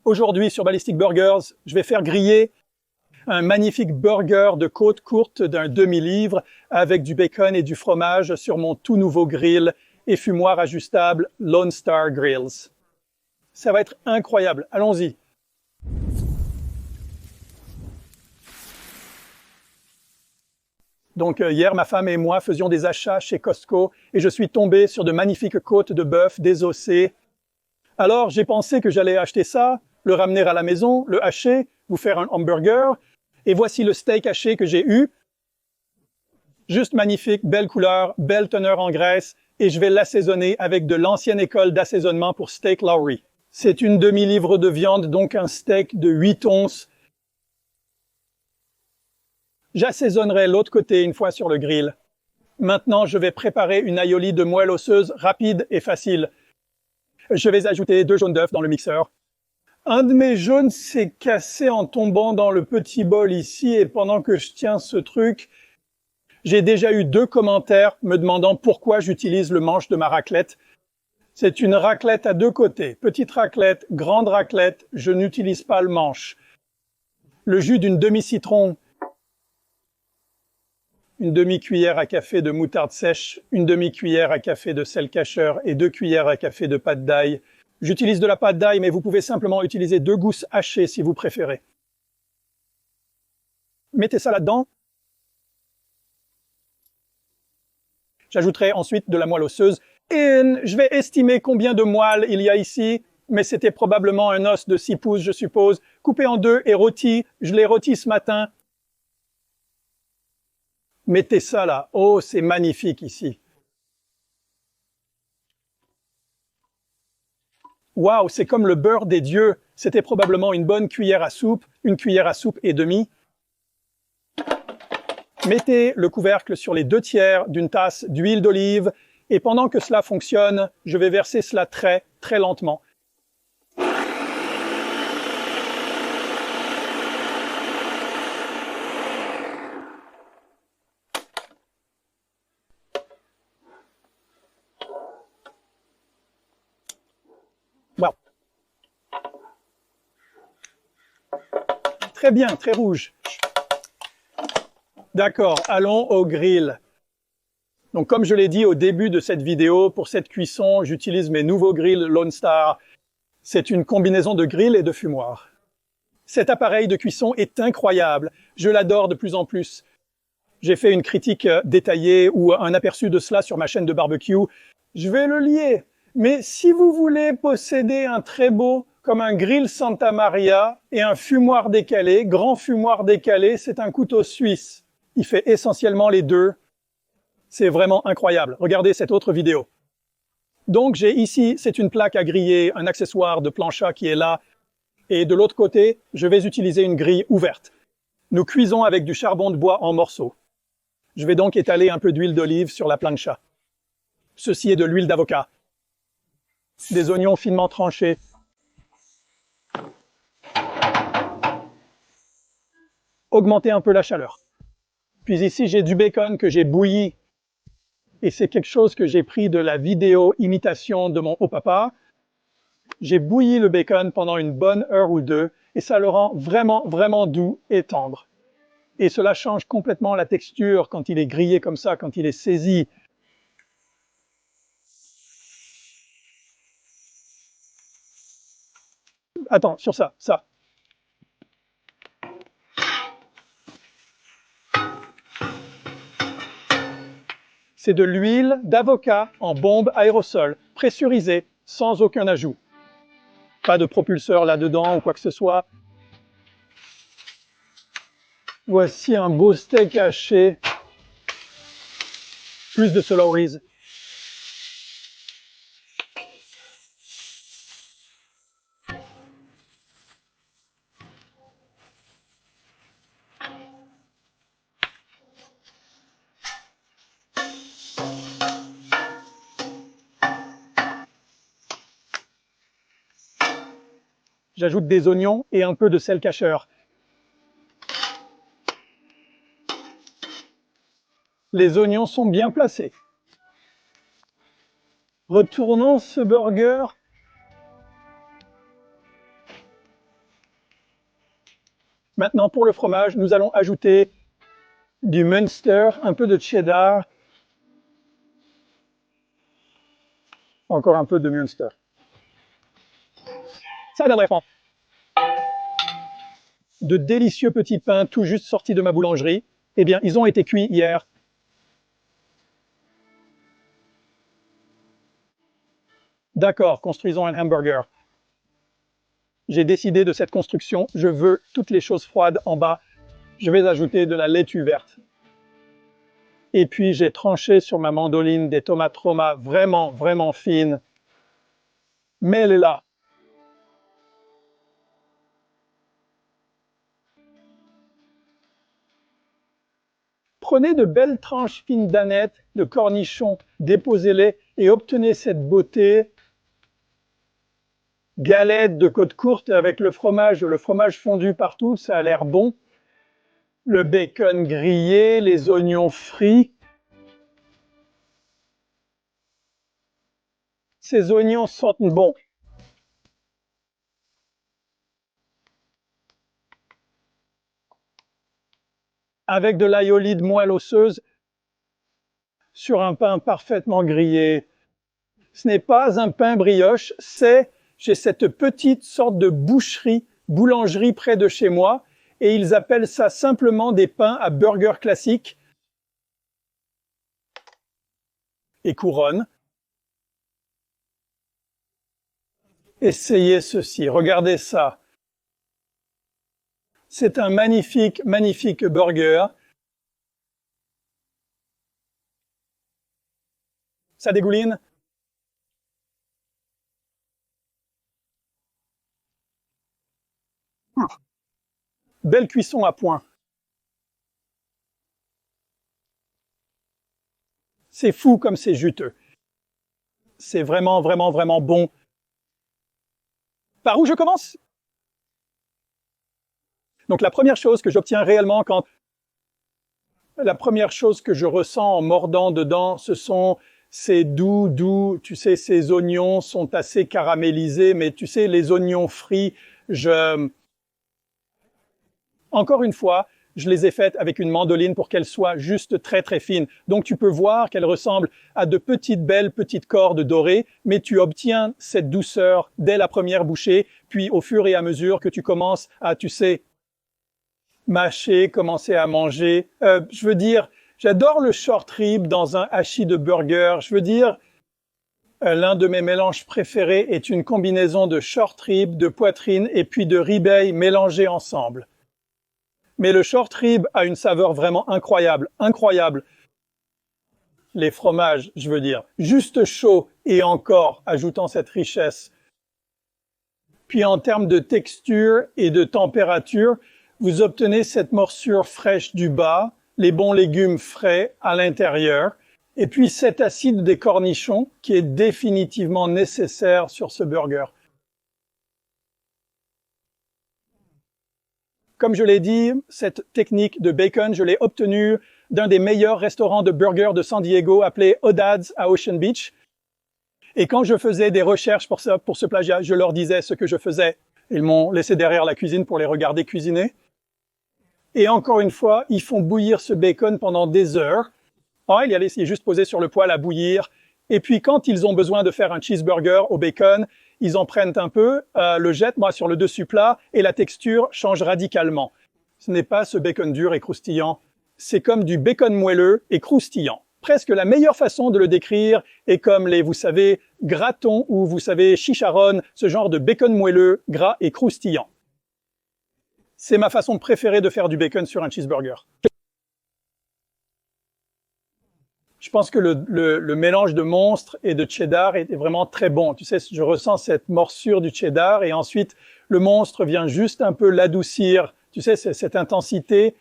Aujourd'hui sur Ballistic Burgers, je vais faire griller un magnifique burger de côte courte d'un demi-livre avec du bacon et du fromage sur mon tout nouveau grill et fumoir ajustable Lone Star Grills. Ça va être incroyable, allons-y. Donc hier, ma femme et moi faisions des achats chez Costco et je suis tombé sur de magnifiques côtes de bœuf désossées. Alors j'ai pensé que j'allais acheter ça, le ramener à la maison, le hacher, vous faire un hamburger. Et voici le steak haché que j'ai eu. Juste magnifique, belle couleur, belle teneur en graisse. Et je vais l'assaisonner avec de l'ancienne école d'assaisonnement pour steak Lowry. C'est une demi-livre de viande, donc un steak de 8 onces. J'assaisonnerai l'autre côté une fois sur le grill. Maintenant, je vais préparer une aioli de moelle osseuse rapide et facile. Je vais ajouter 2 jaunes d'œufs dans le mixeur. Un de mes jaunes s'est cassé en tombant dans le petit bol ici et pendant que je tiens ce truc, j'ai déjà eu 2 commentaires me demandant pourquoi j'utilise le manche de ma raclette. C'est une raclette à 2 côtés. Petite raclette, grande raclette, je n'utilise pas le manche. Le jus d'une demi-citron, une demi-cuillère à café de moutarde sèche, une demi-cuillère à café de sel cacheur et 2 cuillères à café de pâte d'ail. J'utilise de la pâte d'ail, mais vous pouvez simplement utiliser 2 gousses hachées si vous préférez. Mettez ça là-dedans. J'ajouterai ensuite de la moelle osseuse. Et je vais estimer combien de moelle il y a ici, mais c'était probablement un os de 6 pouces, je suppose, coupé en 2 et rôti. Je l'ai rôti ce matin. Mettez ça là. Oh, c'est magnifique ici. Waouh, c'est comme le beurre des dieux. C'était probablement une bonne cuillère à soupe et demie. Mettez le couvercle sur les 2 tiers d'une tasse d'huile d'olive et pendant que cela fonctionne, je vais verser cela très, très lentement. Wow. Très bien, très rouge. D'accord, allons au grill. Donc comme je l'ai dit au début de cette vidéo, pour cette cuisson, j'utilise mes nouveaux grills Lone Star. C'est une combinaison de grill et de fumoir. Cet appareil de cuisson est incroyable. Je l'adore de plus en plus. J'ai fait une critique détaillée ou un aperçu de cela sur ma chaîne de barbecue. Je vais le lier. Mais si vous voulez posséder un très beau, comme un grill Santa Maria et un fumoir décalé, grand fumoir décalé, c'est un couteau suisse. Il fait essentiellement les deux. C'est vraiment incroyable. Regardez cette autre vidéo. Donc j'ai ici, c'est une plaque à griller, un accessoire de plancha qui est là. Et de l'autre côté, je vais utiliser une grille ouverte. Nous cuisons avec du charbon de bois en morceaux. Je vais donc étaler un peu d'huile d'olive sur la plancha. Ceci est de l'huile d'avocat. Des oignons finement tranchés. Augmenter un peu la chaleur. Puis ici, j'ai du bacon que j'ai bouilli. Et c'est quelque chose que j'ai pris de la vidéo imitation de mon haut-papa. J'ai bouilli le bacon pendant une bonne heure ou 2 et ça le rend vraiment, vraiment doux et tendre. Et cela change complètement la texture quand il est grillé comme ça, quand il est saisi. Attends, sur ça. C'est de l'huile d'avocat en bombe aérosol, pressurisée, sans aucun ajout. Pas de propulseur là-dedans ou quoi que ce soit. Voici un beau steak haché. Plus de Lowry's. J'ajoute des oignons et un peu de sel cacheur. Les oignons sont bien placés. Retournons ce burger. Maintenant, pour le fromage, nous allons ajouter du Munster, un peu de cheddar, encore un peu de Munster. Ça donnerait faim. De délicieux petits pains tout juste sortis de ma boulangerie. Eh bien, ils ont été cuits hier. D'accord, construisons un hamburger. J'ai décidé de cette construction, je veux toutes les choses froides en bas. Je vais ajouter de la laitue verte. Et puis j'ai tranché sur ma mandoline des tomates Roma vraiment, vraiment fines. Mets-les-là. Prenez de belles tranches fines d'anettes, de cornichons, déposez-les et obtenez cette beauté. Galette de côte courte avec le fromage fondu partout, ça a l'air bon. Le bacon grillé, les oignons frits. Ces oignons sentent bon. Avec de l'ail de moelle osseuse sur un pain parfaitement grillé. Ce n'est pas un pain brioche, j'ai cette petite sorte de boulangerie près de chez moi, et ils appellent ça simplement des pains à burger classique et couronne. Essayez ceci, regardez ça. C'est un magnifique, magnifique burger. Ça dégouline. Belle cuisson à point. C'est fou comme c'est juteux. C'est vraiment, vraiment, vraiment bon. Par où je commence? Donc la première chose que j'obtiens réellement la première chose que je ressens en mordant dedans, ce sont ces doux, tu sais, ces oignons sont assez caramélisés, mais tu sais, les oignons frits, encore une fois, je les ai faites avec une mandoline pour qu'elles soient juste très très fines. Donc tu peux voir qu'elles ressemblent à de belles petites cordes dorées, mais tu obtiens cette douceur dès la première bouchée, puis au fur et à mesure que tu commences à, tu sais, mâcher, commencer à manger. Je veux dire, j'adore le short rib dans un hachis de burger. Je veux dire, l'un de mes mélanges préférés est une combinaison de short rib, de poitrine et puis de ribeye mélangés ensemble. Mais le short rib a une saveur vraiment incroyable, incroyable. Les fromages, je veux dire, juste chaud et encore ajoutant cette richesse. Puis en termes de texture et de température, vous obtenez cette morsure fraîche du bas, les bons légumes frais à l'intérieur, et puis cet acide des cornichons qui est définitivement nécessaire sur ce burger. Comme je l'ai dit, cette technique de bacon, je l'ai obtenue d'un des meilleurs restaurants de burgers de San Diego appelé Odad's à Ocean Beach. Et quand je faisais des recherches pour ce plagiat, je leur disais ce que je faisais. Ils m'ont laissé derrière la cuisine pour les regarder cuisiner. Et encore une fois, ils font bouillir ce bacon pendant des heures. Il est juste posé sur le poêle à bouillir. Et puis quand ils ont besoin de faire un cheeseburger au bacon, ils en prennent un peu, le jettent sur le dessus plat et la texture change radicalement. Ce n'est pas ce bacon dur et croustillant, c'est comme du bacon moelleux et croustillant. Presque la meilleure façon de le décrire est comme les, vous savez, gratons ou vous savez, chicharron, ce genre de bacon moelleux, gras et croustillant. C'est ma façon préférée de faire du bacon sur un cheeseburger. Je pense que le mélange de monstre et de cheddar est vraiment très bon. Tu sais, je ressens cette morsure du cheddar et ensuite le monstre vient juste un peu l'adoucir. Tu sais, cette intensité.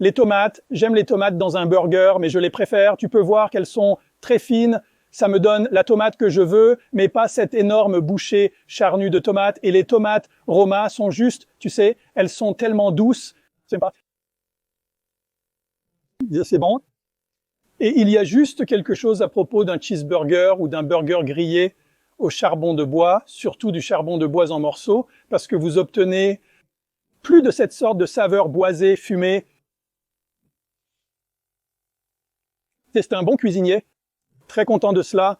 Les tomates, j'aime les tomates dans un burger, mais je les préfère. Tu peux voir qu'elles sont très fines. Ça me donne la tomate que je veux, mais pas cette énorme bouchée charnue de tomates. Et les tomates Roma sont juste, tu sais, elles sont tellement douces. C'est bon. Et il y a juste quelque chose à propos d'un cheeseburger ou d'un burger grillé au charbon de bois, surtout du charbon de bois en morceaux, parce que vous obtenez plus de cette sorte de saveur boisée, fumée. C'est un bon cuisinier, très content de cela.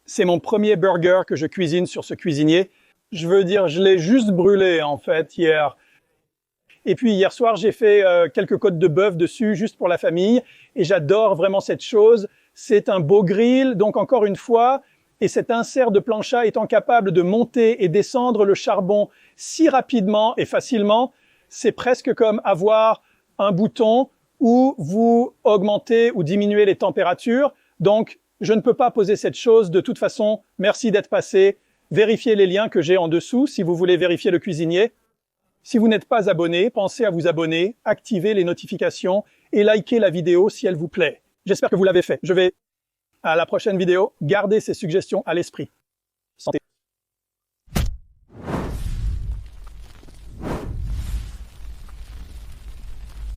C'est mon premier burger que je cuisine sur ce cuisinier. Je veux dire, je l'ai juste brûlé en fait hier. Et puis hier soir, j'ai fait quelques côtes de bœuf dessus, juste pour la famille. Et j'adore vraiment cette chose. C'est un beau grill, donc encore une fois, et cet insert de plancha étant capable de monter et descendre le charbon si rapidement et facilement, c'est presque comme avoir un bouton où vous augmentez ou diminuez les températures. Donc, je ne peux pas poser cette chose. De toute façon, merci d'être passé. Vérifiez les liens que j'ai en dessous si vous voulez vérifier le cuisinier. Si vous n'êtes pas abonné, pensez à vous abonner, activez les notifications et likez la vidéo si elle vous plaît. J'espère que vous l'avez fait. Je vais, à la prochaine vidéo, garder ces suggestions à l'esprit. Santé.